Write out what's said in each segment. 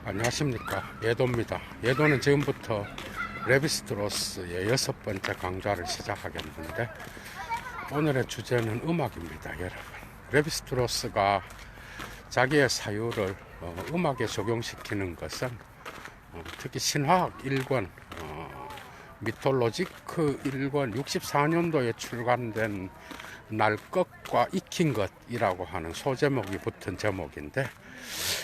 안녕하십니까, 예도입니다. 예도는 지금부터 레비스트로스의 6번째 강좌를 시작하겠는데, 오늘의 주제는 음악입니다. 여러분, 레비스트로스가 자기의 사유를 음악에 적용시키는 것은 특히 신화학 1권 미톨로지크 1권 64년도에 출간된 날 것과 익힌 것이라고 하는 소제목이 붙은 제목인데,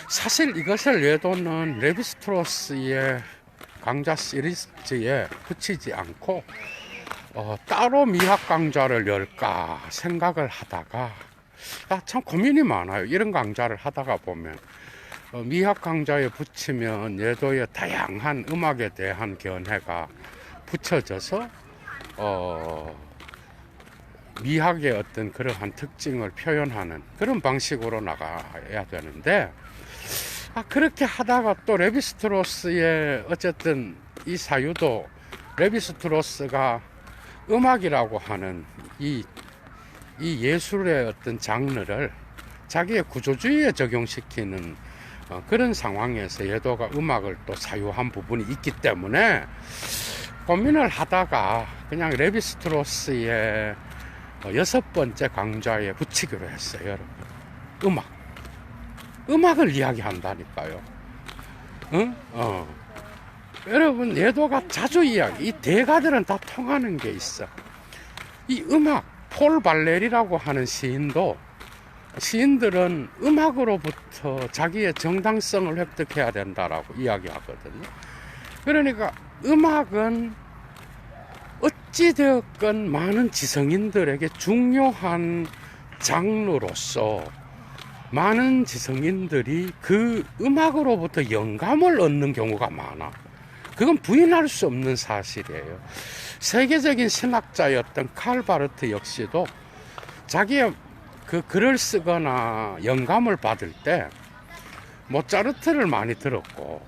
사실 이것을 예도는 레비스트로스의 강좌 시리즈에 붙이지 않고 따로 미학 강좌를 열까 생각을 하다가 참 고민이 많아요. 이런 강좌를 하다가 보면 미학 강좌에 붙이면 예도의 다양한 음악에 대한 견해가 붙여져서 미학의 어떤 그러한 특징을 표현하는 그런 방식으로 나가야 되는데, 그렇게 하다가 또 레비스트로스의 어쨌든 이 사유도 레비스트로스가 음악이라고 하는 이 예술의 어떤 장르를 자기의 구조주의에 적용시키는 그런 상황에서 예도가 음악을 또 사유한 부분이 있기 때문에 고민을 하다가 그냥 레비스트로스의 6번째 강좌에 붙이기로 했어요. 여러분, 음악을 이야기한다니까요. 응? 여러분, 예도가 자주 이 대가들은 다 통하는 게 있어. 이 음악, 폴 발레리라고 하는 시인들은 음악으로부터 자기의 정당성을 획득해야 된다라고 이야기하거든요. 그러니까 음악은 어찌되었건 많은 지성인들에게 중요한 장르로서 많은 지성인들이 그 음악으로부터 영감을 얻는 경우가 많아. 그건 부인할 수 없는 사실이에요. 세계적인 신학자였던 칼 바르트 역시도 자기의 그 글을 쓰거나 영감을 받을 때 모차르트를 많이 들었고,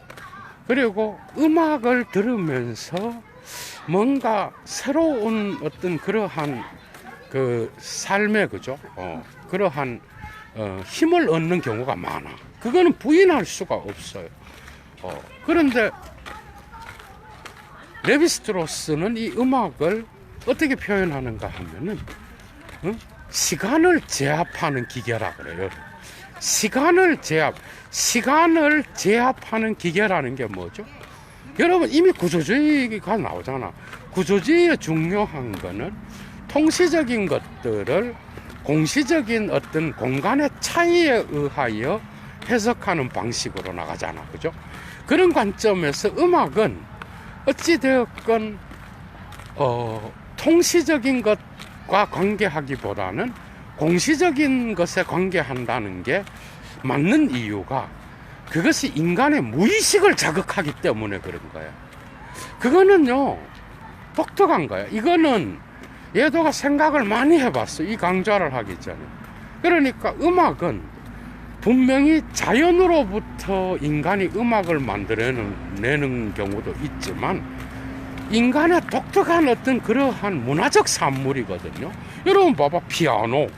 그리고 음악을 들으면서 뭔가 새로운 어떤 그러한 그 삶의 그러한 힘을 얻는 경우가 많아. 그거는 부인할 수가 없어요. 그런데 레비스트로스는 이 음악을 어떻게 표현하는가 하면은 시간을 제압하는 기계라 그래요. 시간을 제압하는 기계라는 게 뭐죠? 여러분, 이미 구조주의가 나오잖아. 구조주의의 중요한 거는 통시적인 것들을 공시적인 어떤 공간의 차이에 의하여 해석하는 방식으로 나가잖아. 그죠? 그런 관점에서 음악은 어찌되었건 통시적인 것과 관계하기보다는 공시적인 것에 관계한다는 게 맞는 이유가, 그것이 인간의 무의식을 자극하기 때문에 그런 거야. 그거는요, 독특한 거야. 이거는 예도가 생각을 많이 해봤어. 이 강좌를 하기 전에. 그러니까 음악은 분명히 자연으로부터 인간이 음악을 만들어내는 경우도 있지만 인간의 독특한 어떤 그러한 문화적 산물이거든요. 여러분 봐봐, 피아노,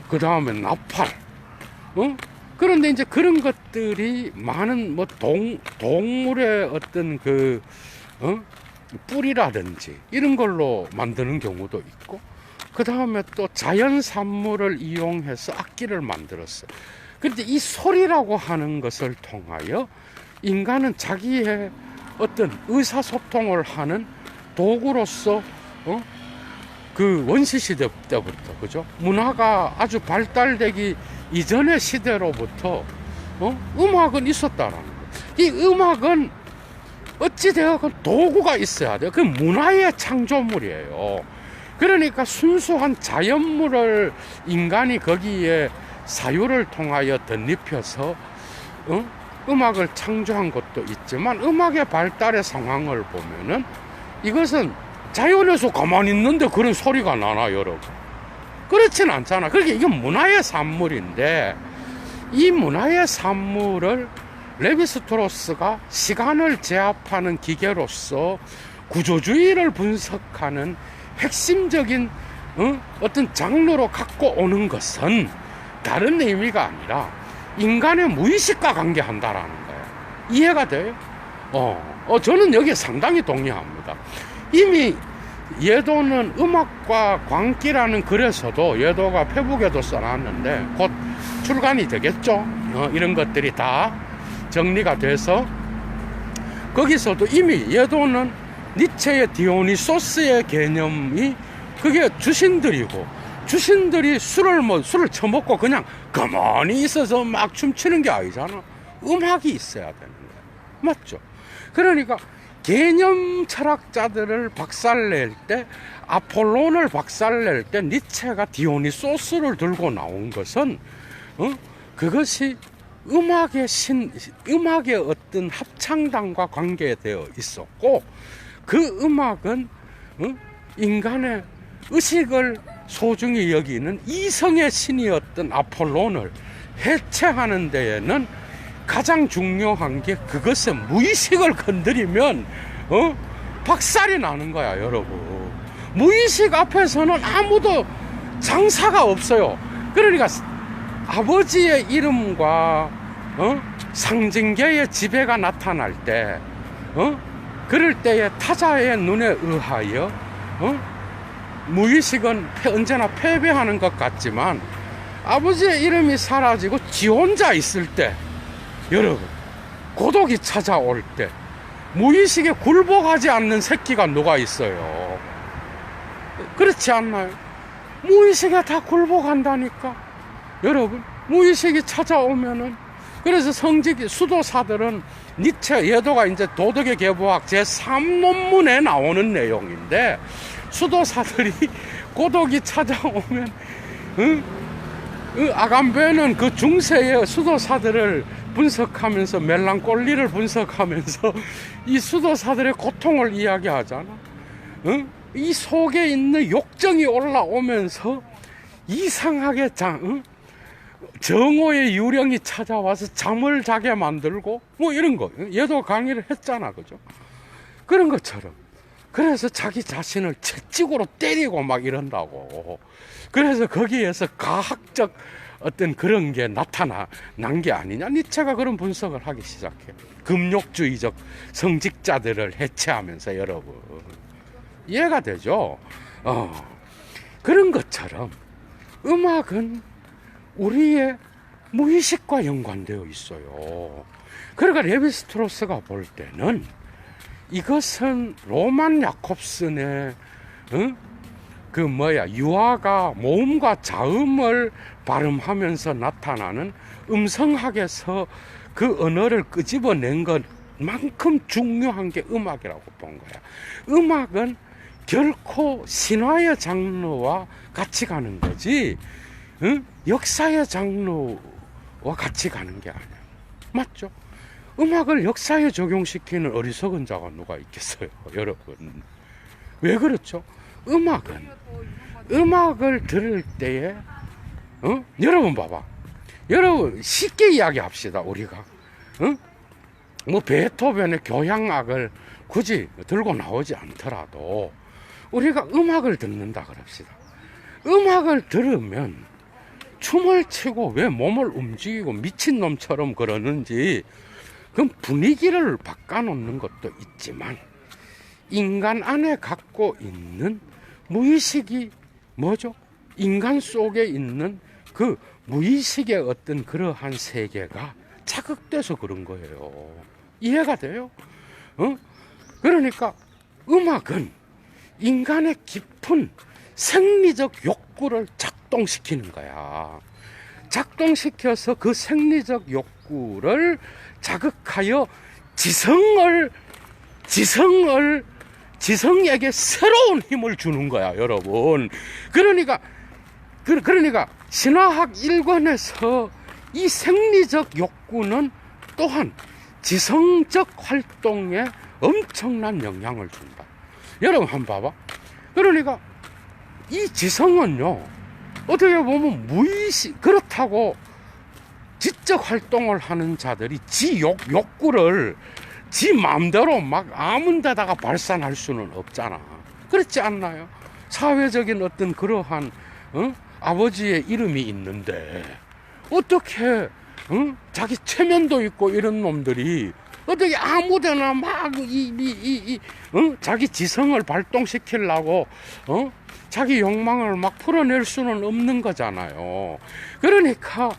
그 다음에 나팔, 그런데 이제 그런 것들이 많은 동물의 어떤 뿌리라든지 이런 걸로 만드는 경우도 있고, 그 다음에 또 자연 산물을 이용해서 악기를 만들었어. 그런데 이 소리라고 하는 것을 통하여 인간은 자기의 어떤 의사소통을 하는 도구로서 그 원시시대 때부터, 그죠? 문화가 아주 발달되기 이전의 시대로부터 음악은 있었다라는 거예요. 이 음악은 어찌되었건 도구가 있어야 돼요. 그 문화의 창조물이에요. 그러니까 순수한 자연물을 인간이 거기에 사유를 통하여 덧입혀서 음악을 창조한 것도 있지만, 음악의 발달의 상황을 보면은 이것은 자연에서 가만히 있는데 그런 소리가 나나, 여러분? 그렇진 않잖아. 그러니까 이건 문화의 산물인데, 이 문화의 산물을 레비스트로스가 시간을 제압하는 기계로서 구조주의를 분석하는 핵심적인 어떤 장르로 갖고 오는 것은 다른 의미가 아니라 인간의 무의식과 관계한다라는 거예요. 이해가 돼요? 저는 여기에 상당히 동의합니다. 이미 예도는 음악과 광기라는 글에서도 예도가 페북에도 써놨는데 곧 출간이 되겠죠. 이런 것들이 다 정리가 돼서 거기서도 이미 예도는 니체의 디오니소스의 개념이 그게 주신들이고, 주신들이 술을 처먹고 그냥 가만히 있어서 막 춤추는 게 아니잖아. 음악이 있어야 되는 거야. 맞죠? 그러니까 개념 철학자들을 박살낼 때, 아폴론을 박살낼 때 니체가 디오니소스를 들고 나온 것은 그것이 음악의 어떤 합창단과 관계되어 있었고, 그 음악은 인간의 의식을 소중히 여기는 이성의 신이었던 아폴론을 해체하는 데에는 가장 중요한 게, 그것의 무의식을 건드리면 박살이 나는 거야, 여러분. 무의식 앞에서는 아무도 장사가 없어요. 그러니까 아버지의 이름과 상징계의 지배가 나타날 때, 그럴 때에 타자의 눈에 의하여 무의식은 언제나 패배하는 것 같지만, 아버지의 이름이 사라지고 지 혼자 있을 때, 여러분, 고독이 찾아올 때 무의식에 굴복하지 않는 새끼가 누가 있어요? 그렇지 않나요? 무의식에 다 굴복한다니까. 여러분, 무의식이 찾아오면은, 그래서 수도사들은 니체 예도가 이제 도덕의 계보학 제3논문에 나오는 내용인데, 수도사들이 고독이 찾아오면 아간베는 그 중세의 수도사들을 분석하면서, 멜랑꼴리를 분석하면서 이 수도사들의 고통을 이야기하잖아. 이 속에 있는 욕정이 올라오면서 이상하게 정오의 유령이 찾아와서 잠을 자게 만들고 뭐 이런 거. 얘도 강의를 했잖아, 그죠? 그런 것처럼. 그래서 자기 자신을 채찍으로 때리고 막 이런다고. 그래서 거기에서 과학적 어떤 그런 게 나타난 게 아니냐. 니체가 그런 분석을 하기 시작해. 금욕주의적 성직자들을 해체하면서, 여러분. 이해가 되죠? 그런 것처럼 음악은 우리의 무의식과 연관되어 있어요. 그러니까 레비스트로스가 볼 때는 이것은 로만 야콥슨의 유아가 모음과 자음을 발음하면서 나타나는 음성학에서 그 언어를 끄집어낸 것만큼 중요한 게 음악이라고 본 거야. 음악은 결코 신화의 장르와 같이 가는 거지, 역사의 장르와 같이 가는 게 아니야. 맞죠? 음악을 역사에 적용시키는 어리석은 자가 누가 있겠어요, 여러분. 왜 그렇죠? 음악을 들을 때에 여러분 봐봐. 여러분 쉽게 이야기합시다. 우리가 뭐 베토벤의 교향악을 굳이 들고 나오지 않더라도 우리가 음악을 듣는다 그럽시다. 음악을 들으면 춤을 추고 왜 몸을 움직이고 미친놈처럼 그러는지, 그럼 분위기를 바꿔놓는 것도 있지만, 인간 안에 갖고 있는 무의식이 뭐죠? 인간 속에 있는 그 무의식의 어떤 그러한 세계가 자극돼서 그런 거예요. 이해가 돼요? 그러니까 음악은 인간의 깊은 생리적 욕구를 작동시키는 거야. 작동시켜서 그 생리적 욕구를 자극하여 지성에게 새로운 힘을 주는 거야, 여러분. 그러니까 신화학 일관에서 이 생리적 욕구는 또한 지성적 활동에 엄청난 영향을 준다. 여러분 한번 봐봐. 그러니까 이 지성은요, 어떻게 보면 무의식, 그렇다고 지적 활동을 하는 자들이 욕구를 지 마음대로 막 아무 데다가 발산할 수는 없잖아. 그렇지 않나요? 사회적인 어떤 그러한 아버지의 이름이 있는데 어떻게 자기 체면도 있고 이런 놈들이 어떻게 아무데나 막 자기 지성을 발동시키려고 자기 욕망을 막 풀어낼 수는 없는 거잖아요. 그러니까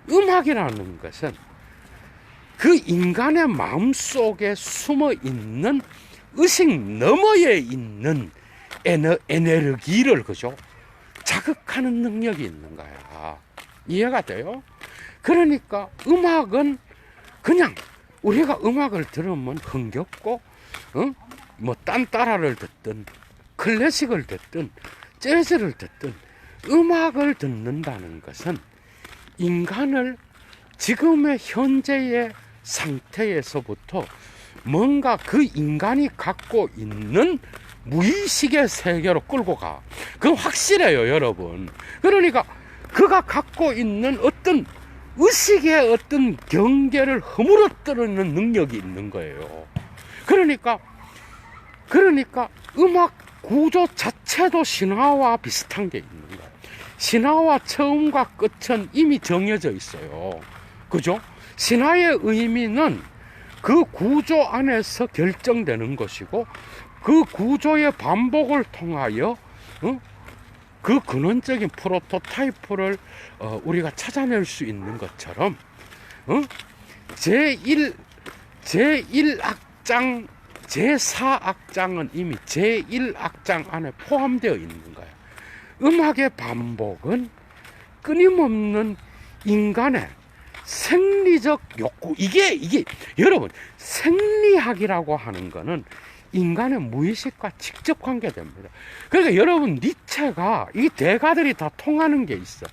음악이라는 것은 그 인간의 마음속에 숨어 있는 의식 너머에 있는 에너지를 그죠? 자극하는 능력이 있는 거야. 이해가 돼요? 그러니까 음악은 그냥 우리가 음악을 들으면 흥겹고 뭐 딴따라를 듣든 클래식을 듣든 재즈를 듣든 음악을 듣는다는 것은 인간을 지금의 현재의 상태에서부터 뭔가 그 인간이 갖고 있는 무의식의 세계로 끌고 가. 그건 확실해요, 여러분. 그러니까 그가 갖고 있는 어떤 의식의 어떤 경계를 허물어뜨리는 능력이 있는 거예요. 그러니까 음악 구조 자체도 신화와 비슷한 게 있는 거예요. 신화와 처음과 끝은 이미 정해져 있어요. 그죠? 신화의 의미는 그 구조 안에서 결정되는 것이고, 그 구조의 반복을 통하여 그 근원적인 프로토타입을 우리가 찾아낼 수 있는 것처럼 제1악장, 제4악장은 이미 제1악장 안에 포함되어 있는 거예요. 음악의 반복은 끊임없는 인간의 생리적 욕구, 이게 여러분, 생리학이라고 하는 거는 인간의 무의식과 직접 관계됩니다. 그러니까 여러분, 니체가 이 대가들이 다 통하는 게 있어.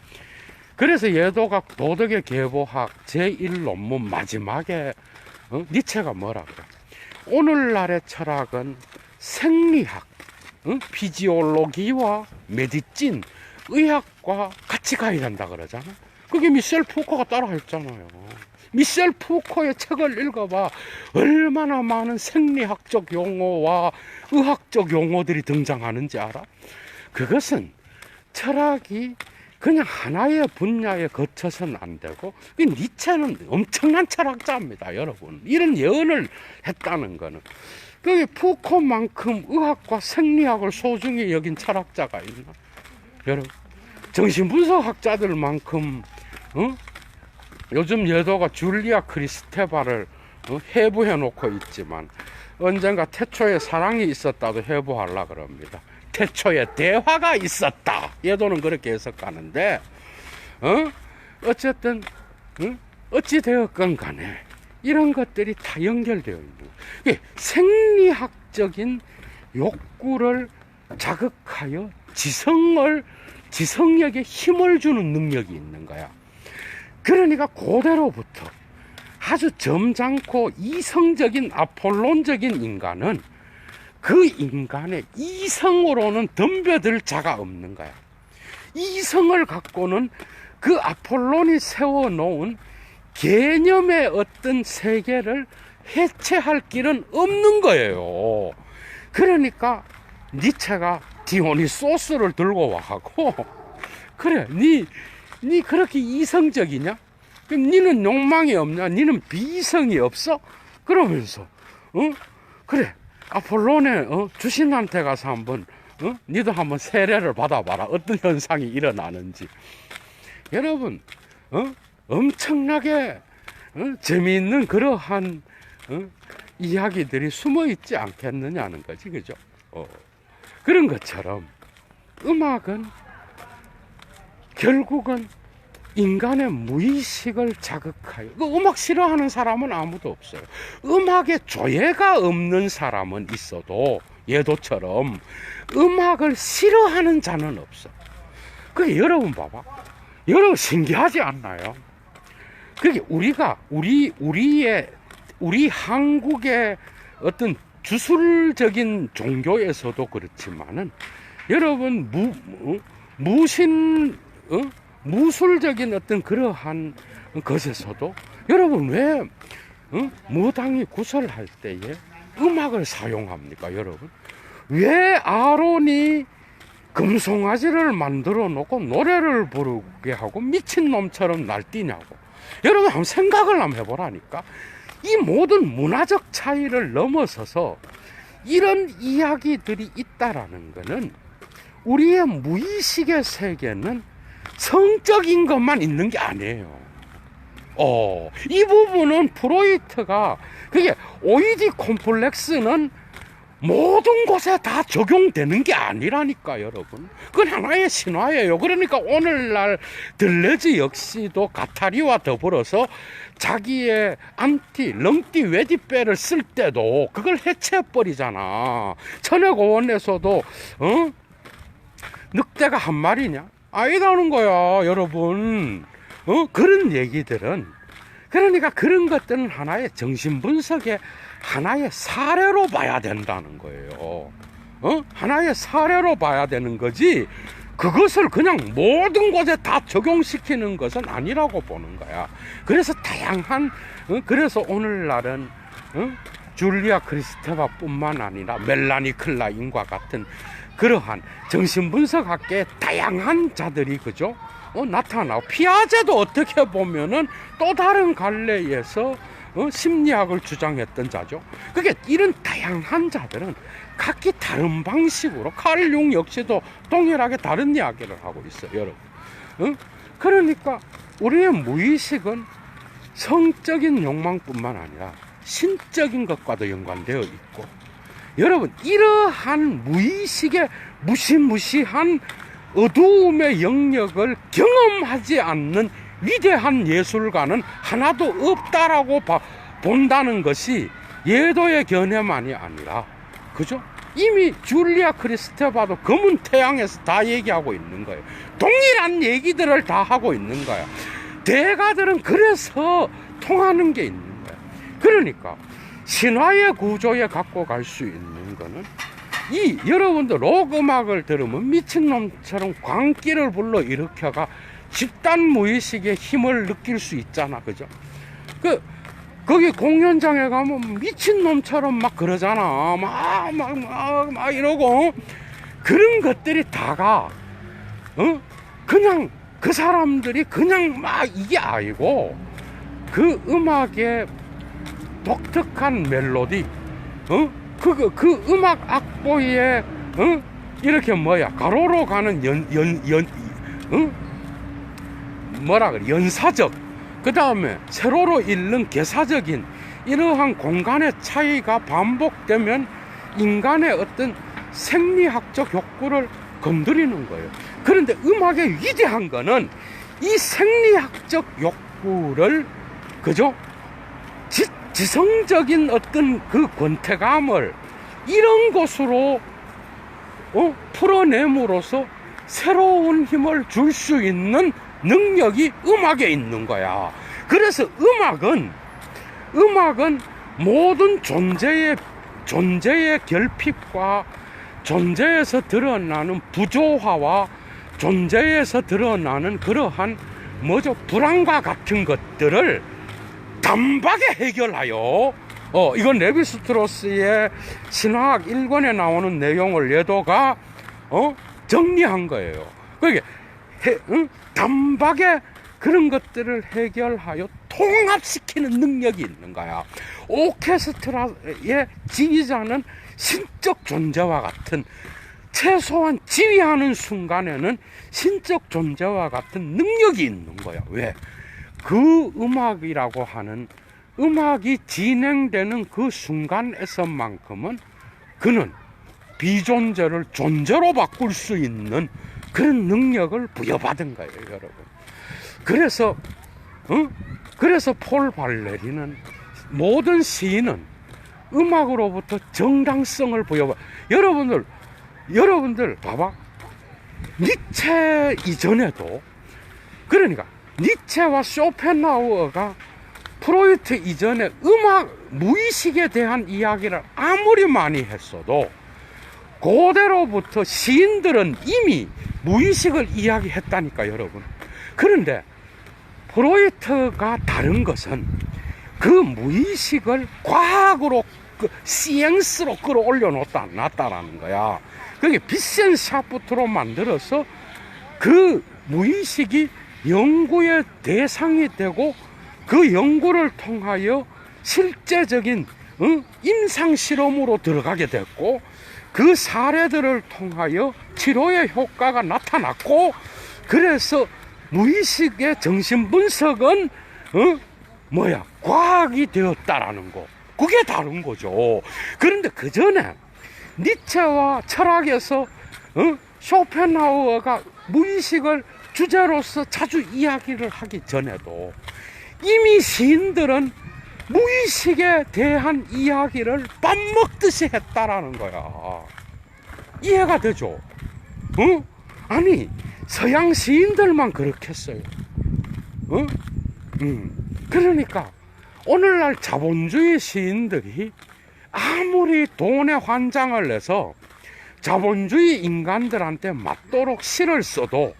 그래서 예도가 도덕의 계보학 제1논문 마지막에 니체가 뭐라 그래? 오늘날의 철학은 생리학, 피지올로기와 메디진, 의학과 같이 가야 된다 그러잖아. 그게 미셸 푸코가 따라 했잖아요. 미셸 푸코의 책을 읽어봐. 얼마나 많은 생리학적 용어와 의학적 용어들이 등장하는지 알아? 그것은 철학이 그냥 하나의 분야에 거쳐서는 안 되고, 이 니체는 엄청난 철학자입니다, 여러분. 이런 예언을 했다는 거는. 그게 푸코만큼 의학과 생리학을 소중히 여긴 철학자가 있나? 여러분, 정신분석학자들만큼 요즘 예도가 줄리아 크리스테바를 해부해 놓고 있지만 언젠가 태초에 사랑이 있었다도 해부하려 그럽니다. 태초에 대화가 있었다. 예도는 그렇게 해석하는데 어쨌든 어찌 되었건 간에 이런 것들이 다 연결되어 있는 거예요. 생리학적인 욕구를 자극하여 지성력에 힘을 주는 능력이 있는 거야. 그러니까 고대로부터 아주 점잖고 이성적인 아폴론적인 인간은 그 인간의 이성으로는 덤벼들 자가 없는 거야. 이성을 갖고는 그 아폴론이 세워놓은 개념의 어떤 세계를 해체할 길은 없는 거예요. 그러니까 니체가 디오니소스를 들고 와갖고, 그래, 니 그렇게 이성적이냐? 그럼 니는 욕망이 없냐? 니는 비성이 없어? 그러면서 그래, 아폴론의 주신한테 가서 한번 니도 한번 세례를 받아봐라. 어떤 현상이 일어나는지. 여러분, 엄청나게 재미있는 그러한 이야기들이 숨어 있지 않겠느냐는 거지, 그죠? 그런 것처럼 음악은 결국은 인간의 무의식을 자극하여, 음악 싫어하는 사람은 아무도 없어요. 음악에 조예가 없는 사람은 있어도 예도처럼 음악을 싫어하는 자는 없어. 그 여러분 봐봐, 여러분 신기하지 않나요? 그게 우리가 우리 한국의 어떤 주술적인 종교에서도 그렇지만은 여러분 무술적인 어떤 그러한 것에서도 여러분 왜 무당이 구설할 때에 음악을 사용합니까, 여러분? 왜 아론이 금송아지를 만들어 놓고 노래를 부르게 하고 미친놈처럼 날뛰냐고. 여러분 한번 생각을 한번 해보라니까. 이 모든 문화적 차이를 넘어서서 이런 이야기들이 있다라는 것은 우리의 무의식의 세계는 성적인 것만 있는 게 아니에요. 이 부분은 프로이트가 그게 오이디 콤플렉스는 모든 곳에 다 적용되는 게 아니라니까, 여러분. 그건 하나의 신화예요. 그러니까 오늘날 들레즈 역시도 가타리와 더불어서 자기의 렁띠 외디빼를 쓸 때도 그걸 해체해버리잖아. 천혜고원에서도 늑대가 한 마리냐? 아니라는 거야, 여러분. 그런 얘기들은, 그러니까 그런 것들은 하나의 정신분석의 하나의 사례로 봐야 된다는 거예요. 하나의 사례로 봐야 되는 거지, 그것을 그냥 모든 곳에 다 적용시키는 것은 아니라고 보는 거야. 그래서 다양한, 그래서 오늘날은, 줄리아 크리스테바 뿐만 아니라 멜라니 클라인과 같은 그러한 정신분석학계의 다양한 자들이, 그죠? 나타나고, 피아제도 어떻게 보면은 또 다른 갈래에서 심리학을 주장했던 자죠. 그게 이런 다양한 자들은 각기 다른 방식으로, 칼 융 역시도 동일하게 다른 이야기를 하고 있어요, 여러분. 그러니까 우리의 무의식은 성적인 욕망뿐만 아니라 신적인 것과도 연관되어 있고, 여러분, 이러한 무의식의 무시무시한 어두움의 영역을 경험하지 않는 위대한 예술가는 하나도 없다라고 본다는 것이 예도의 견해만이 아니라, 그죠? 이미 줄리아 크리스테바도 검은 태양에서 다 얘기하고 있는 거예요. 동일한 얘기들을 다 하고 있는 거야. 대가들은 그래서 통하는 게 있는 거야. 그러니까 신화의 구조에 갖고 갈 수 있는 거는, 이 여러분들 록 음악을 들으면 미친놈처럼 광기를 불러 일으켜가 집단 무의식의 힘을 느낄 수 있잖아, 그죠? 거기 공연장에 가면 미친놈처럼 막 그러잖아. 막 이러고. 그런 것들이 다가, 그냥 그 사람들이 그냥 막 이게 아니고, 그 음악의 독특한 멜로디, 그 음악 악보에, 이렇게 가로로 가는 연사적, 그 다음에 세로로 읽는 개사적인 이러한 공간의 차이가 반복되면 인간의 어떤 생리학적 욕구를 건드리는 거예요. 그런데 음악의 위대한 거는 이 생리학적 욕구를, 그죠? 지성적인 어떤 그 권태감을 이런 것으로 풀어냄으로써 새로운 힘을 줄 수 있는 능력이 음악에 있는 거야. 그래서 음악은 모든 존재의 결핍과 존재에서 드러나는 부조화와 존재에서 드러나는 그러한 불안과 같은 것들을 단박에 해결하여, 이건 레비스트로스의 신화학 1권에 나오는 내용을 예도가 정리한 거예요. 그게 단박에 그런 것들을 해결하여 통합시키는 능력이 있는 거야. 오케스트라의 지휘자는 신적 존재와 같은, 최소한 지휘하는 순간에는 신적 존재와 같은 능력이 있는 거야. 왜? 그 음악이라고 하는, 음악이 진행되는 그 순간에서만큼은 그는 비존재를 존재로 바꿀 수 있는 그런 능력을 부여받은 거예요, 여러분. 그래서 폴 발레리는, 모든 시인은 음악으로부터 정당성을 부여받아. 여러분들 봐봐. 니체 이전에도, 그러니까 니체와 쇼펜하우어가 프로이트 이전에 음악 무의식에 대한 이야기를 아무리 많이 했어도 그대로부터 시인들은 이미 무의식을 이야기했다니까, 여러분. 그런데 프로이트가 다른 것은 그 무의식을 과학으로, 시행스로 끌어올려 놨다라는 거야. 그게 비센 샤프트로 만들어서 그 무의식이 연구의 대상이 되고, 그 연구를 통하여 실제적인 임상 실험으로 들어가게 됐고, 그 사례들을 통하여 치료의 효과가 나타났고, 그래서 무의식의 정신 분석은 과학이 되었다라는 거. 그게 다른 거죠. 그런데 그 전에 니체와 철학에서 쇼펜하우어가 무의식을 주제로서 자주 이야기를 하기 전에도 이미 시인들은 무의식에 대한 이야기를 밥 먹듯이 했다라는 거야. 이해가 되죠? 아니, 서양 시인들만 그렇겠어요. 그러니까 오늘날 자본주의 시인들이 아무리 돈에 환장을 내서 자본주의 인간들한테 맞도록 시를 써도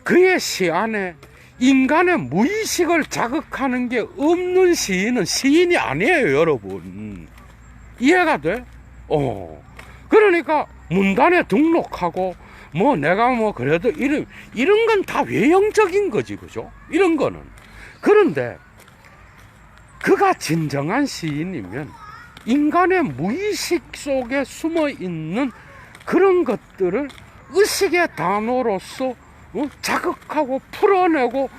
그의 시 안에 인간의 무의식을 자극하는 게 없는 시인은 시인이 아니에요, 여러분. 이해가 돼? 그러니까 문단에 등록하고 내가 그래도 이런 건 다 외형적인 거지, 그죠? 이런 거는. 그런데 그가 진정한 시인이면 인간의 무의식 속에 숨어 있는 그런 것들을 의식의 단어로서 자극하고 풀어내고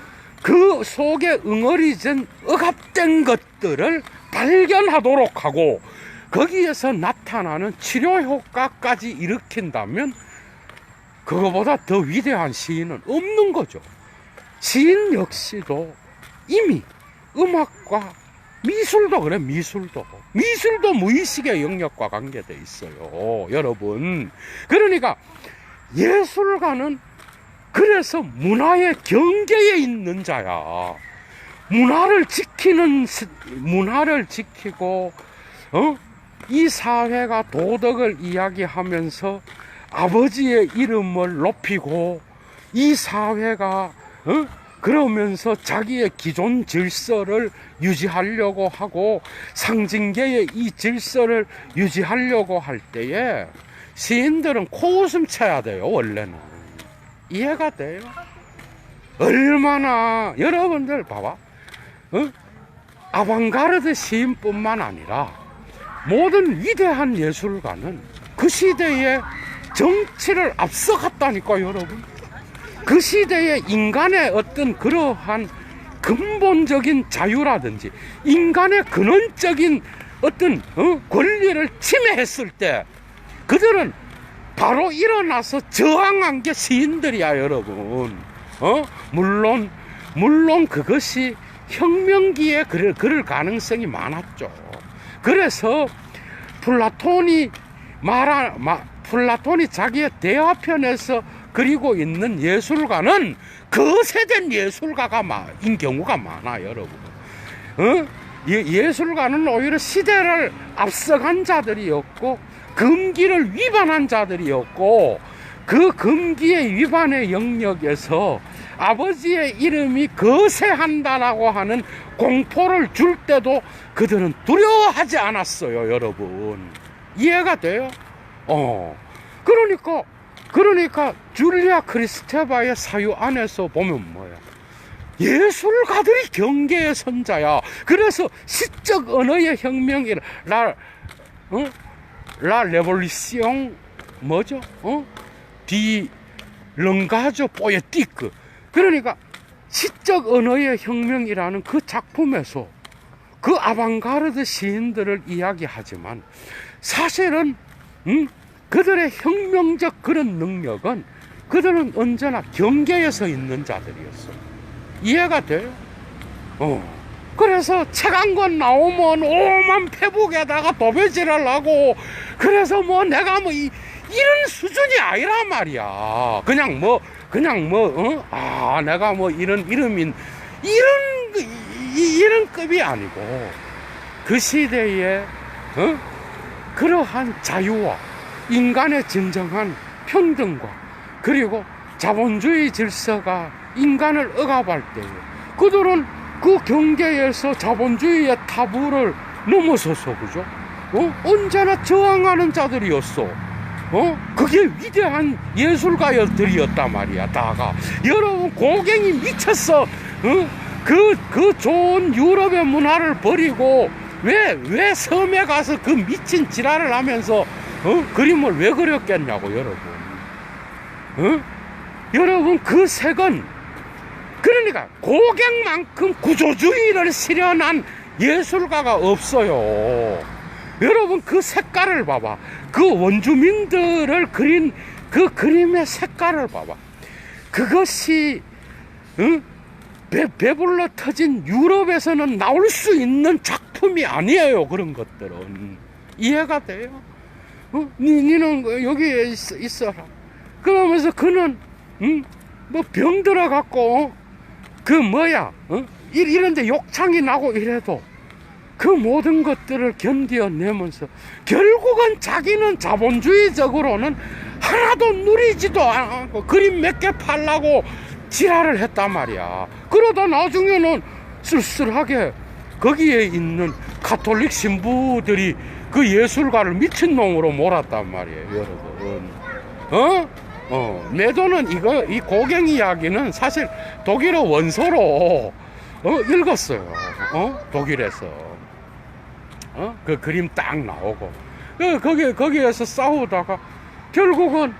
그 속에 응어리진 억압된 것들을 발견하도록 하고 거기에서 나타나는 치료 효과까지 일으킨다면 그거보다 더 위대한 시인은 없는 거죠. 시인 역시도 이미 음악과 미술도 그래, 미술도 무의식의 영역과 관계되어 있어요, 여러분. 그러니까 예술가는 그래서 문화의 경계에 있는 자야. 문화를 지키고 이 사회가 도덕을 이야기하면서 아버지의 이름을 높이고 이 사회가 그러면서 자기의 기존 질서를 유지하려고 하고 상징계의 이 질서를 유지하려고 할 때에 시인들은 코웃음 쳐야 돼요, 원래는. 이해가 돼요? 얼마나 여러분들 봐봐, 아방가르드 시인뿐만 아니라 모든 위대한 예술가는 그 시대의 정치를 앞서갔다니까, 여러분. 그 시대에 인간의 어떤 그러한 근본적인 자유라든지 인간의 근원적인 어떤 권리를 침해했을 때 그들은 바로 일어나서 저항한 게 시인들이야, 여러분. 물론 그것이 혁명기에 그럴 가능성이 많았죠. 그래서 플라톤이 자기의 대화편에서 그리고 있는 예술가는 거세된 예술가인 경우가 많아, 여러분. 예술가는 오히려 시대를 앞서간 자들이었고 금기를 위반한 자들이었고 그 금기의 위반의 영역에서 아버지의 이름이 거세한다라고 하는 공포를 줄 때도 그들은 두려워하지 않았어요, 여러분. 이해가 돼요? 그러니까 줄리아 크리스테바의 사유 안에서 보면 뭐야? 예술가들이 경계의 선자야. 그래서 시적 언어의 혁명이라 라 레볼리시옹 뭐죠? 디 렁가조 포에티크. 그러니까 시적 언어의 혁명이라는 그 작품에서 그 아방가르드 시인들을 이야기하지만 사실은 그들의 혁명적 그런 능력은 그들은 언제나 경계에서 있는 자들이었어. 이해가 돼요? 그래서 책 한 권 나오면 오만 페북에다가 도배질을 하고 그래서 내가 이런 수준이 아니란 말이야. 내가 이런 이름인 이런 급이 아니고 그 시대에 그러한 자유와 인간의 진정한 평등과 그리고 자본주의 질서가 인간을 억압할 때에 그들은 그 경계에서 자본주의의 타부를 넘어서서 그죠? 언제나 저항하는 자들이었어. 그게 위대한 예술가들이었단 말이야, 다가. 여러분, 고갱이 미쳤어. 그 좋은 유럽의 문화를 버리고 왜 섬에 가서 그 미친 지랄을 하면서 그림을 왜 그렸겠냐고, 여러분. 여러분, 그 색은, 그러니까 고객만큼 구조주의를 실현한 예술가가 없어요. 여러분, 그 색깔을 봐봐. 그 원주민들을 그린 그 그림의 색깔을 봐봐. 그것이 배불러 터진 유럽에서는 나올 수 있는 작품이 아니에요. 그런 것들은 이해가 돼요? 니는 여기에 있어라. 그러면서 그는 뭐 병 들어갖고 그 뭐야 이런데 욕창이 나고 이래도 그 모든 것들을 견뎌내면서 결국은 자기는 자본주의적으로는 하나도 누리지도 않고 그림 몇 개 팔라고 지랄을 했단 말이야. 그러다 나중에는 쓸쓸하게 거기에 있는 가톨릭 신부들이 그 예술가를 미친놈으로 몰았단 말이에요, 여러분. 매도는 이 고갱 이야기는 사실 독일어 원서로 읽었어요. 독일에서 그 그림 딱 나오고 거기에서 싸우다가 결국은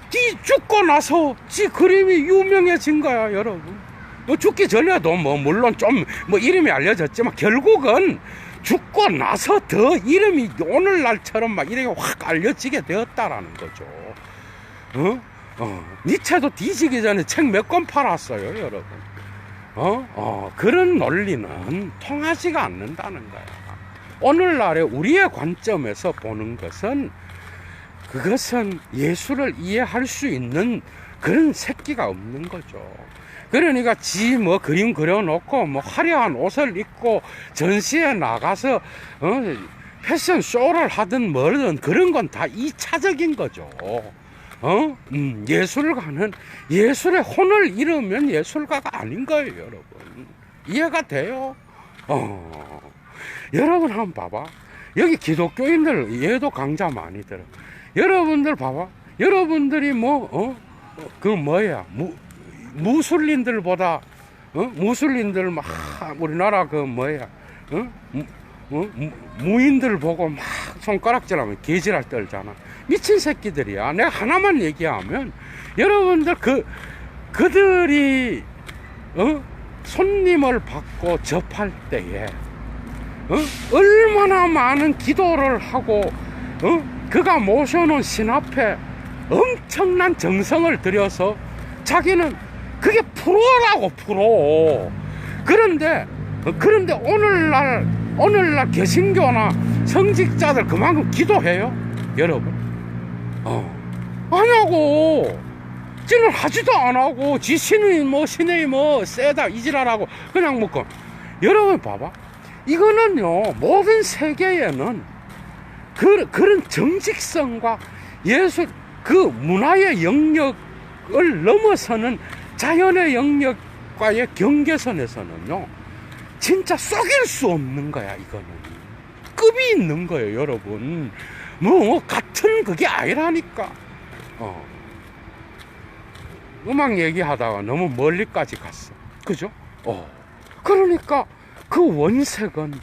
지 죽고 나서 지 그림이 유명해진 거야, 여러분. 죽기 전에도 물론 좀 이름이 알려졌지만 결국은 죽고 나서 더 이름이 오늘날처럼 막 이렇게 확 알려지게 되었다라는 거죠. 니체도 뒤지기 전에 책 몇 권 팔았어요, 여러분. 그런 논리는 통하지가 않는다는 거야. 오늘날의 우리의 관점에서 보는 것은 그것은 예술을 이해할 수 있는 그런 새끼가 없는 거죠. 그러니까 그림 그려놓고 화려한 옷을 입고 전시에 나가서 패션 쇼를 하든 뭐든 그런 건 다 2차적인 거죠. 예술가는 예술의 혼을 잃으면 예술가가 아닌 거예요, 여러분. 이해가 돼요? 여러분 한번 봐봐. 여기 기독교인들 얘도 강좌 많이 들어. 여러분들 봐봐. 여러분들이 무슬림들보다 무슬림들 막 우리나라 무인들 보고 막 손가락질하면 개지랄 떨잖아. 미친 새끼들이야. 내가 하나만 얘기하면 여러분들 그들이 손님을 받고 접할 때에 얼마나 많은 기도를 하고 그가 모셔놓은 신 앞에 엄청난 정성을 들여서 자기는 그게 프로라고, 프로. 그런데 오늘날 개신교나 성직자들 그만큼 기도해요, 여러분? 안 하고, 지는 하지도 안 하고, 신이 세다, 이지랄하고, 그냥 먹고. 여러분 봐봐. 이거는요, 모든 세계에는 그런 정직성과 예술, 그 문화의 영역을 넘어서는 자연의 영역과의 경계선에서는요, 진짜 속일 수 없는 거야, 이거는. 급이 있는 거예요, 여러분. 같은 그게 아니라니까. 음악 얘기하다가 너무 멀리까지 갔어. 그죠? 그러니까 그 원색은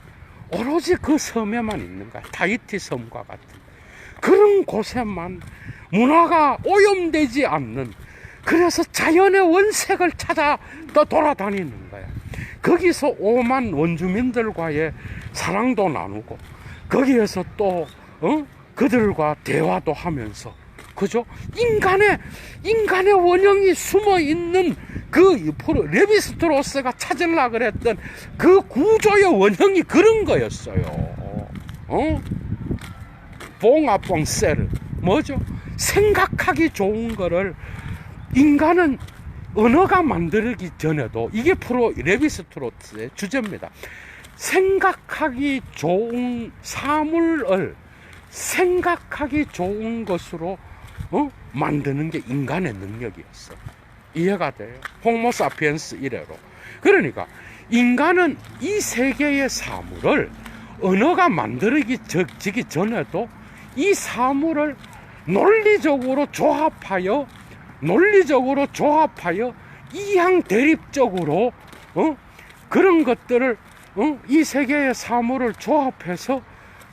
오로지 그 섬에만 있는 거야. 타히티 섬과 같은 그런 곳에만 문화가 오염되지 않는, 그래서 자연의 원색을 찾아 돌아다니는 거야. 거기서 오만 원주민들과의 사랑도 나누고, 거기에서 또 그들과 대화도 하면서, 그죠? 인간의 원형이 숨어 있는 레비스트로스가 찾으려고 그랬던 그 구조의 원형이 그런 거였어요. 봉아봉세르 뭐죠? 생각하기 좋은 거를 인간은 언어가 만들기 전에도, 이게 레비스트로스의 주제입니다. 생각하기 좋은 사물을 생각하기 좋은 것으로 만드는 게 인간의 능력이었어. 이해가 돼요? 호모사피엔스 이래로. 그러니까 인간은 이 세계의 사물을 언어가 만들어지기 전에도 이 사물을 논리적으로 조합하여 이양 대립적으로 그런 것들을 이 세계의 사물을 조합해서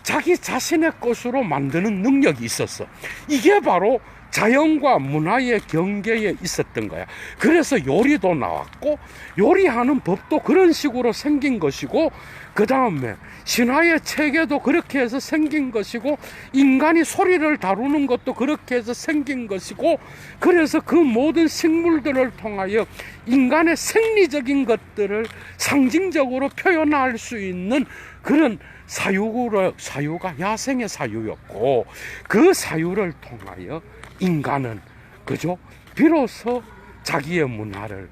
자기 자신의 것으로 만드는 능력이 있었어. 이게 바로 자연과 문화의 경계에 있었던 거야. 그래서 요리도 나왔고 요리하는 법도 그런 식으로 생긴 것이고, 그 다음에 신화의 체계도 그렇게 해서 생긴 것이고, 인간이 소리를 다루는 것도 그렇게 해서 생긴 것이고, 그래서 그 모든 식물들을 통하여 인간의 생리적인 것들을 상징적으로 표현할 수 있는 그런 사유가 야생의 사유였고, 그 사유를 통하여 인간은 그죠? 비로소 자기의 문화를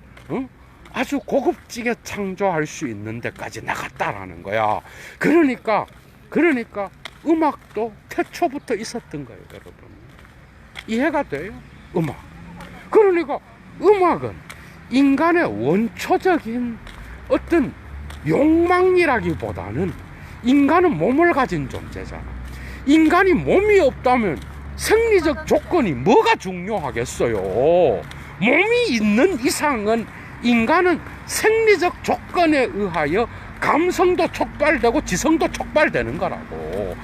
아주 고급지게 창조할 수 있는 데까지 나갔다라는 거야. 그러니까 음악도 태초부터 있었던 거예요, 여러분. 이해가 돼요? 음악. 그러니까 음악은 인간의 원초적인 어떤 욕망이라기보다는, 인간은 몸을 가진 존재잖아. 인간이 몸이 없다면 생리적 조건이 뭐가 중요하겠어요? 몸이 있는 이상은 인간은 생리적 조건에 의하여 감성도 촉발되고 지성도 촉발되는 거라고.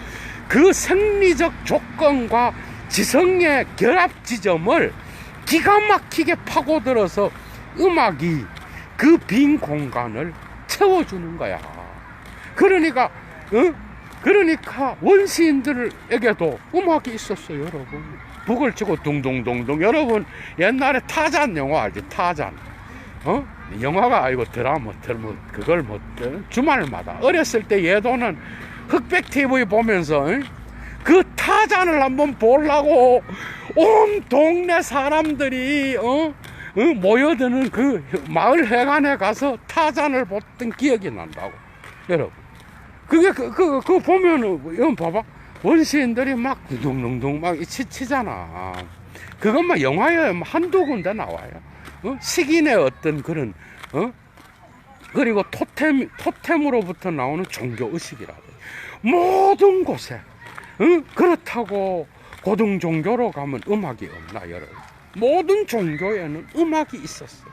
그 생리적 조건과 지성의 결합 지점을 기가 막히게 파고들어서 음악이 그 빈 공간을 채워주는 거야. 그러니까 원시인들에게도 음악이 있었어요, 여러분. 북을 치고 둥둥둥둥. 여러분 옛날에 타잔 영화 알지? 타잔. 영화가 아니고 드라마, 그걸 주말마다 어렸을 때 예도는 흑백 TV 보면서 그 타잔을 한번 보려고 온 동네 사람들이 모여드는 그 마을 해관에 가서 타잔을 봤던 기억이 난다고, 여러분. 그게 그거 보면은 이건 봐봐, 원시인들이 막 둥둥둥 막 치잖아. 그것만 영화에 한두 군데 나와요. 식인의 어떤 그런 그리고 토템으로부터 나오는 종교 의식이라고. 모든 곳에 그렇다고 고등 종교로 가면 음악이 없나, 여러분? 모든 종교에는 음악이 있었어.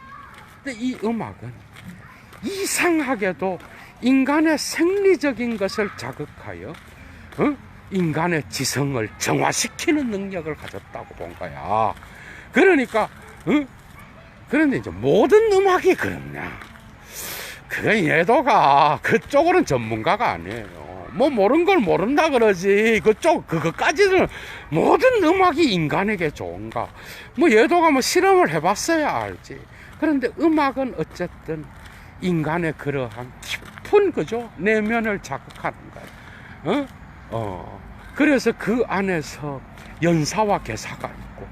근데 이 음악은 이상하게도 인간의 생리적인 것을 자극하여 인간의 지성을 정화시키는 능력을 가졌다고 본 거야. 그러니까 그런데 이제 모든 음악이 그렇냐? 그건 예도가 그쪽으로는 전문가가 아니에요. 뭐 모르는 걸 모른다 그러지. 그것까지는 모든 음악이 인간에게 좋은가? 뭐 예도가 뭐 실험을 해봤어야 알지. 그런데 음악은 어쨌든 인간의 그러한 깊은 그죠? 내면을 자극하는 거야. 그래서 그 안에서 연사와 개사가 있고,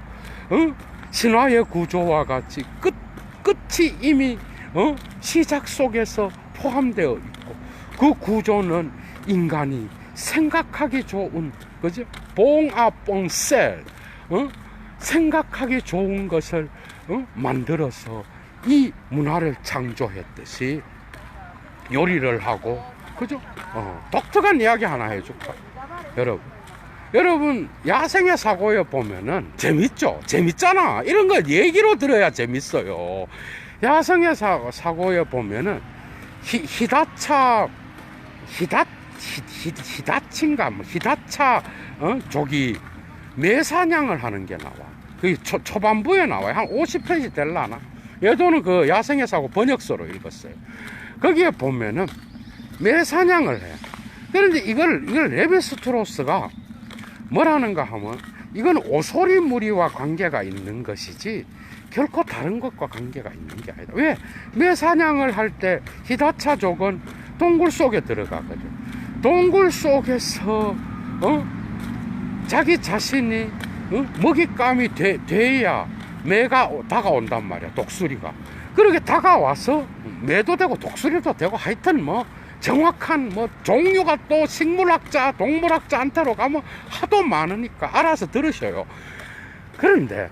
신화의 구조와 같이 끝이 이미 시작 속에서 포함되어 있고, 그 구조는 인간이 생각하기 좋은, 그죠? 봉아봉셀, 생각하기 좋은 것을 만들어서 이 문화를 창조했듯이 요리를 하고, 그죠? 독특한 이야기 하나 해줄까? 여러분 야생의 사고에 보면은 재밌죠? 재밌잖아. 이런 거 얘기로 들어야 재밌어요. 야생의 사고에 보면은 히다치인가 뭐 히다차 저기 매사냥을 하는 게 나와. 그 초반부에 나와요. 한 50페이지 될라나? 예도는 그 야생의 사고 번역서로 읽었어요. 거기에 보면은 매사냥을 해. 그런데 이걸 레비스트로스가 뭐라는가 하면, 이건 오소리 무리와 관계가 있는 것이지 결코 다른 것과 관계가 있는 게 아니다. 왜? 매사냥을 할 때 히다차족은 동굴 속에 들어가거든. 동굴 속에서 자기 자신이 먹잇감이 돼야 매가 다가온단 말이야, 독수리가. 그렇게 다가와서 매도 되고 독수리도 되고, 하여튼 뭐 정확한 뭐 종류가 또 식물학자, 동물학자한테로 가면 하도 많으니까 알아서 들으셔요. 그런데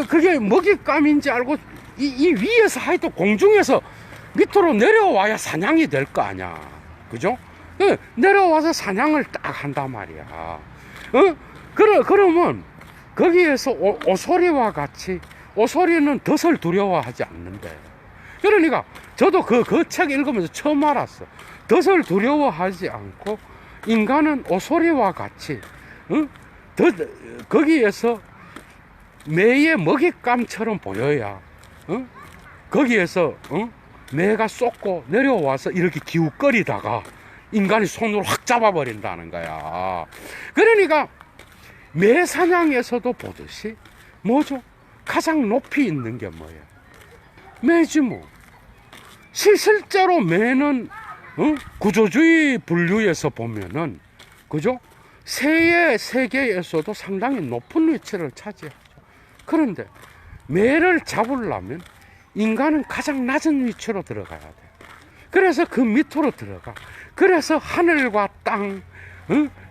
그게 먹잇감인지 알고 이 위에서 하여튼 공중에서 밑으로 내려와야 사냥이 될 거 아니야, 그죠? 내려와서 사냥을 딱 한단 말이야. 그러면 거기에서 오소리와 같이, 오소리는 덫을 두려워하지 않는데, 그러니까 저도 그 책 읽으면서 처음 알았어. 덫을 두려워하지 않고 인간은 오소리와 같이 거기에서 매의 먹잇감처럼 보여야 거기에서 매가 쏟고 내려와서 이렇게 기웃거리다가 인간이 손으로 확 잡아버린다는 거야. 그러니까 매 사냥에서도 보듯이 뭐죠? 가장 높이 있는 게 뭐예요? 매지 뭐. 실제로 매는 구조주의 분류에서 보면은 그죠? 새의 세계에서도 상당히 높은 위치를 차지하죠. 그런데 매를 잡으려면 인간은 가장 낮은 위치로 들어가야 돼. 그래서 그 밑으로 들어가. 그래서 하늘과 땅,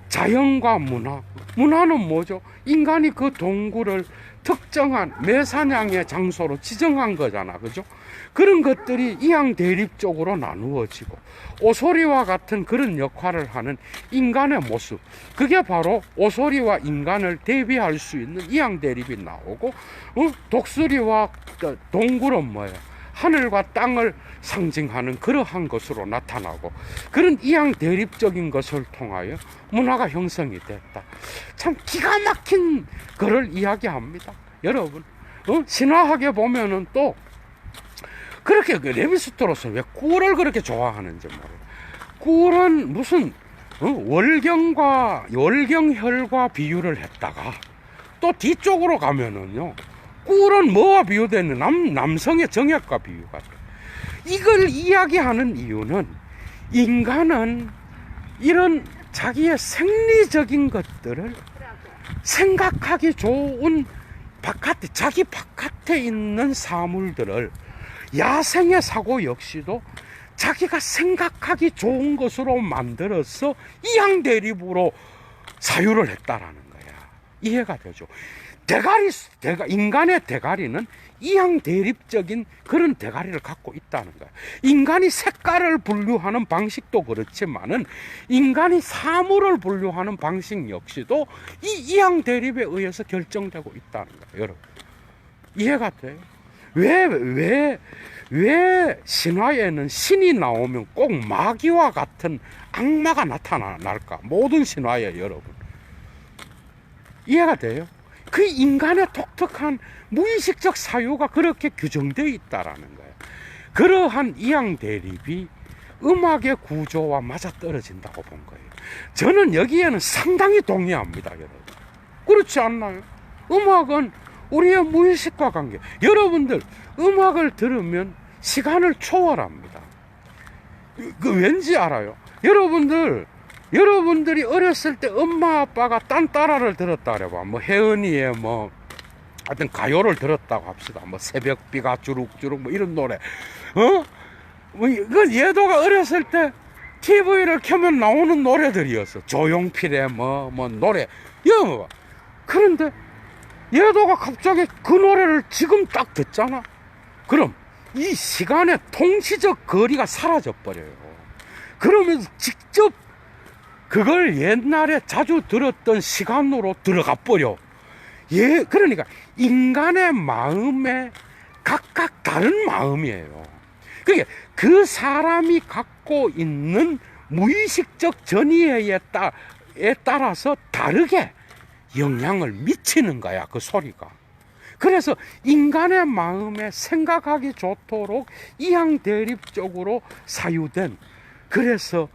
자연과 문화. 문화는 뭐죠? 인간이 그 동굴을 특정한 매사냥의 장소로 지정한 거잖아. 그죠? 그런 것들이 이양 대립적으로 나누어지고 오소리와 같은 그런 역할을 하는 인간의 모습, 그게 바로 오소리와 인간을 대비할 수 있는 이양 대립이 나오고, 독수리와 동굴은 뭐예요? 하늘과 땅을 상징하는 그러한 것으로 나타나고, 그런 이양 대립적인 것을 통하여 문화가 형성이 됐다. 참 기가 막힌 글을 이야기합니다. 여러분, 신화학에 보면은 또 그렇게 레비스토로스는 왜 꿀을 그렇게 좋아하는지 모르겠어요. 꿀은 무슨 월경혈과 비유를 했다가 또 뒤쪽으로 가면은요, 꿀은 뭐와 비유되는 남성의 정액과 비유가 돼. 이걸 이야기하는 이유는 인간은 이런 자기의 생리적인 것들을 생각하기 좋은 바깥에, 자기 바깥에 있는 사물들을 야생의 사고 역시도 자기가 생각하기 좋은 것으로 만들어서 이양 대립으로 사유를 했다라는 거야. 이해가 되죠? 인간의 대가리는 이양 대립적인 그런 대가리를 갖고 있다는 거야. 인간이 색깔을 분류하는 방식도 그렇지만은 인간이 사물을 분류하는 방식 역시도 이 이양 대립에 의해서 결정되고 있다는 거야. 여러분, 이해가 돼요? 왜 신화에는 신이 나오면 꼭 마귀와 같은 악마가 나타날까? 모든 신화에, 여러분. 이해가 돼요? 그 인간의 독특한 무의식적 사유가 그렇게 규정되어 있다라는 거예요. 그러한 이양 대립이 음악의 구조와 맞아떨어진다고 본 거예요. 저는 여기에는 상당히 동의합니다, 여러분. 그렇지 않나요? 음악은 우리의 무의식과 관계. 여러분들 음악을 들으면 시간을 초월합니다. 왠지 알아요? 여러분들이 어렸을 때 엄마 아빠가 딴따라를 들었다 그래봐. 뭐 혜은이의 뭐 하여튼 가요를 들었다고 합시다. 뭐 새벽비가 주룩주룩 뭐 이런 노래. 뭐 이건 예도가 어렸을 때 TV를 켜면 나오는 노래들이었어. 조용필의 뭐 노래. 이거 그런데 얘도가 갑자기 그 노래를 지금 딱 듣잖아. 그럼 이 시간의 통시적 거리가 사라져 버려요. 그러면서 직접 그걸 옛날에 자주 들었던 시간으로 들어가 버려. 그러니까 인간의 마음에 각각 다른 마음이에요. 그게 그 사람이 갖고 있는 무의식적 전이에 따라서 다르게 영향을 미치는 거야, 그 소리가. 그래서 인간의 마음에 생각하기 좋도록 이양 대립적으로 사유된, 그래서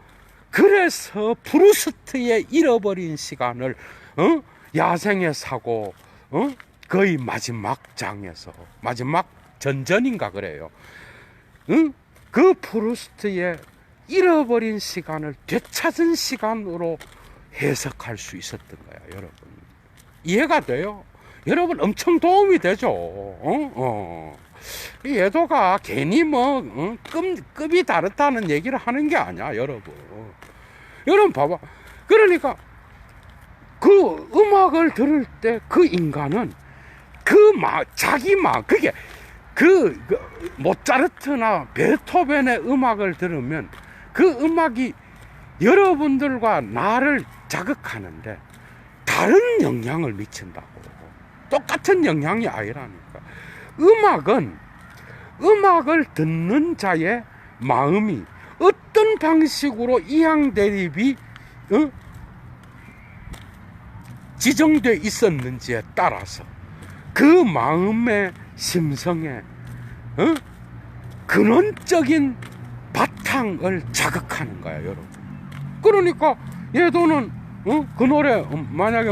프루스트의 잃어버린 시간을 야생의 사고 거의 마지막 장에서, 마지막 전전인가 그래요. 그 프루스트의 잃어버린 시간을 되찾은 시간으로 해석할 수 있었던 거야, 여러분. 이해가 돼요? 여러분, 엄청 도움이 되죠. 예도가 괜히 급이 다르다는 얘기를 하는 게 아니야, 여러분. 여러분 봐봐. 그러니까 그 음악을 들을 때 그 인간은 그게 모차르트나 베토벤의 음악을 들으면 그 음악이 여러분들과 나를 자극하는데 다른 영향을 미친다고. 똑같은 영향이 아니라니까. 음악을 듣는 자의 마음이 어떤 방식으로 이항 대립이 지정돼 있었는지에 따라서 그 마음의 심성에 근원적인 바탕을 자극하는 거야, 여러분. 그러니까 예도는 그 노래 만약에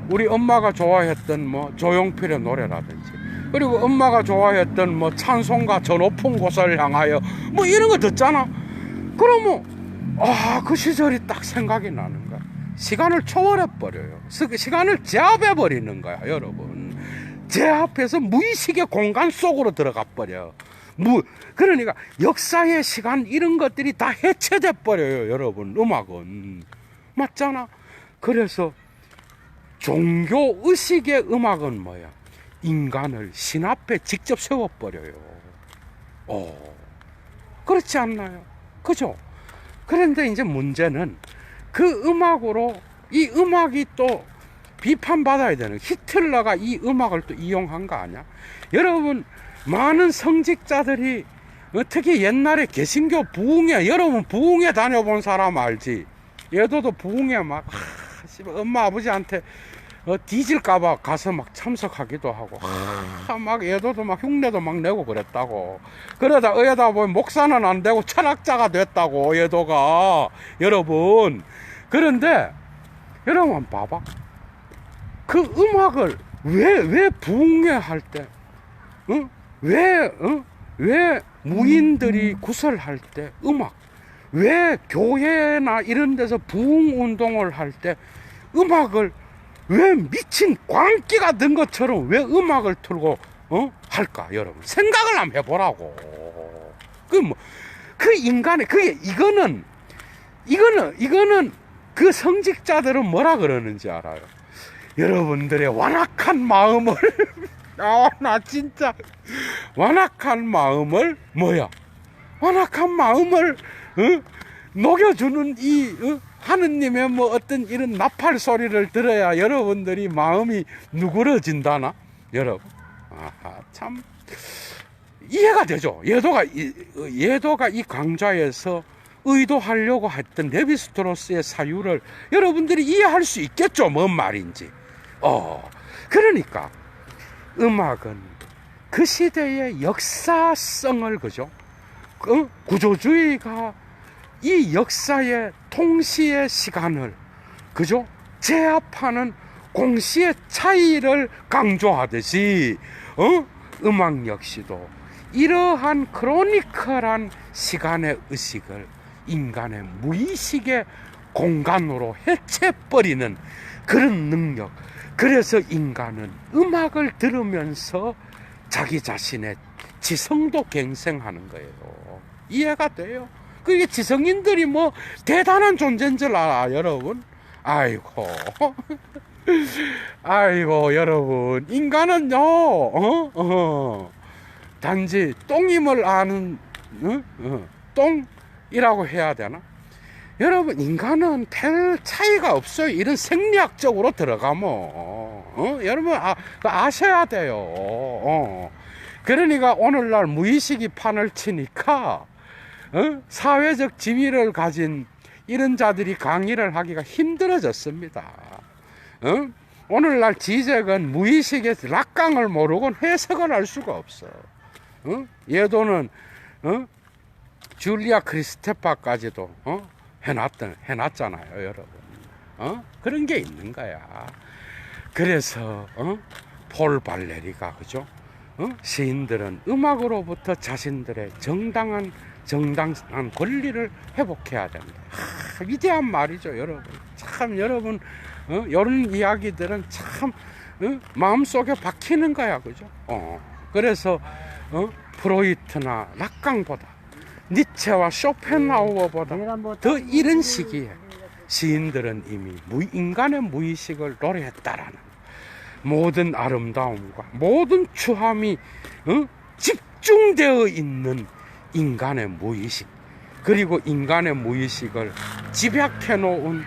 우리 엄마가 좋아했던 조용필의 노래라든지, 그리고 엄마가 좋아했던 찬송가 저 높은 곳을 향하여 이런 거 듣잖아. 그러면 그 시절이 딱 생각이 나는 거야. 시간을 초월해 버려요. 시간을 제압해 버리는 거야, 여러분. 제압해서 무의식의 공간 속으로 들어가 버려. 그러니까 역사의 시간 이런 것들이 다 해체돼 버려요, 여러분. 음악은 맞잖아. 그래서 종교 의식의 음악은 뭐야? 인간을 신 앞에 직접 세워버려요. 그렇지 않나요? 그죠? 그런데 이제 문제는 그 음악으로, 이 음악이 또 비판받아야 되는, 히틀러가 이 음악을 또 이용한 거 아니야? 여러분, 많은 성직자들이 특히 옛날에 개신교 부흥회, 여러분 부흥회 다녀본 사람 알지? 얘도도 부흥회 막 엄마 아버지한테 뒤질까봐 가서 막 참석하기도 하고, 막 얘도도 막 흉내도 막 내고 그랬다고. 그러다 어여다 보면 목사는 안 되고 철학자가 됐다고, 얘도가. 여러분, 그런데 여러분 봐봐, 그 음악을 왜 부흥회 할 때, 왜 무인들이 구설할 때 음악, 왜 교회나 이런 데서 부흥 운동을 할 때 음악을, 왜 미친 광기가 든 것처럼 왜 음악을 틀고 할까? 여러분 생각을 한번 해보라고. 그 인간의, 이거는 그 성직자들은 뭐라 그러는지 알아요? 여러분들의 완악한 마음을 나 진짜 완악한 마음을 완악한 마음을 녹여주는 이 하느님의 어떤 이런 나팔 소리를 들어야 여러분들이 마음이 누그러진다나? 여러분, 참 이해가 되죠? 예도가 이 강좌에서 의도하려고 했던 레비스트로스의 사유를 여러분들이 이해할 수 있겠죠? 뭔 말인지. 그러니까 음악은 그 시대의 역사성을, 그죠? 구조주의가 이 역사의 통시의 시간을, 그죠? 제압하는 공시의 차이를 강조하듯이 음악 역시도 이러한 크로니컬한 시간의 의식을 인간의 무의식의 공간으로 해체버리는 그런 능력. 그래서 인간은 음악을 들으면서 자기 자신의 지성도 갱생하는 거예요. 이해가 돼요? 그게 지성인들이 대단한 존재인 줄 알아, 여러분? 아이고 여러분, 인간은요 단지 똥임을 아는 똥이라고 해야 되나? 여러분, 인간은 별 차이가 없어요. 이런 생리학적으로 들어가면 여러분 아셔야 돼요. 그러니까 오늘날 무의식이 판을 치니까 사회적 지위를 가진 이런 자들이 강의를 하기가 힘들어졌습니다. 오늘날 지적은 무의식의 락강을 모르고는 해석을 할 수가 없어. 예도는 줄리아 크리스테파까지도 해놨잖아요, 여러분. 그런 게 있는 거야. 그래서 폴 발레리가, 그죠? 시인들은 음악으로부터 자신들의 정당한 권리를 회복해야 된다. 위대한 말이죠, 여러분. 참, 여러분, 이런 이야기들은 참 마음속에 박히는 거야, 그죠? 그래서 프로이트나 락강보다, 니체와 쇼펜하우어보다 더 이른 시기에 시인들은 이미 인간의 무의식을 노래했다라는, 모든 아름다움과 모든 추함이 집중되어 있는 인간의 무의식, 그리고 인간의 무의식을 집약해 놓은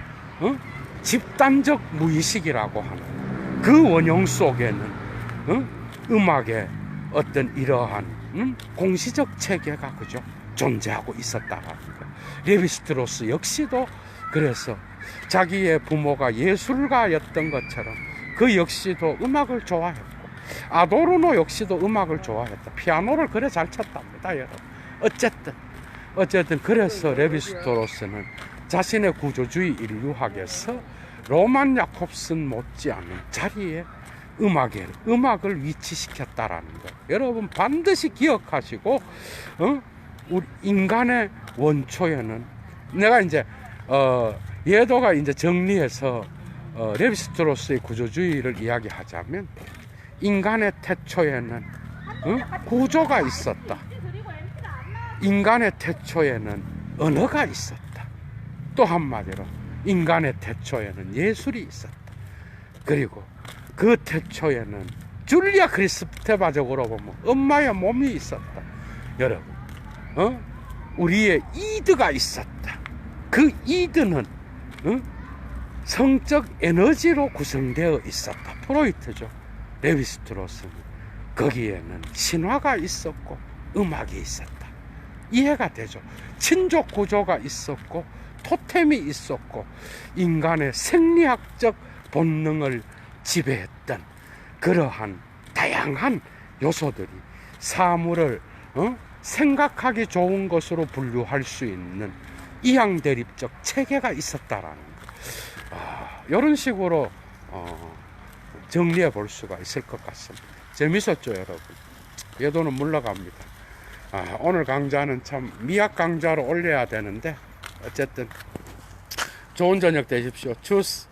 집단적 무의식이라고 하는 그 원형 속에는 음악의 어떤 이러한 공시적 체계가 그죠 존재하고 있었다라는 거. 레비스트로스 역시도 그래서 자기의 부모가 예술가였던 것처럼 그 역시도 음악을 좋아했고, 아도르노 역시도 음악을 좋아했다. 피아노를 그래 잘 쳤답니다, 여러분. 어쨌든 그래서 레비스트로스는 자신의 구조주의 인류학에서 로만 야콥슨 못지않은 자리에 음악을 위치시켰다라는 거. 여러분 반드시 기억하시고, 우리 인간의 원초에는 내가 이제 예도가 이제 정리해서 레비스트로스의 구조주의를 이야기하자면, 인간의 태초에는 구조가 있었다. 인간의 태초에는 언어가 있었다. 또 한마디로 인간의 태초에는 예술이 있었다. 그리고 그 태초에는 줄리아 크리스테바적으로 보면 엄마의 몸이 있었다. 여러분, 우리의 이드가 있었다. 그 이드는 성적 에너지로 구성되어 있었다. 프로이트죠. 레비스트로스는 거기에는 신화가 있었고 음악이 있었다. 이해가 되죠. 친족 구조가 있었고 토템이 있었고 인간의 생리학적 본능을 지배했던 그러한 다양한 요소들이 사물을 생각하기 좋은 것으로 분류할 수 있는 이항대립적 체계가 있었다라는 거. 이런 식으로 정리해 볼 수가 있을 것 같습니다. 재밌었죠, 여러분? 예도는 물러갑니다. 오늘 강좌는 참 미약 강좌로 올려야 되는데 어쨌든 좋은 저녁 되십시오. 추스.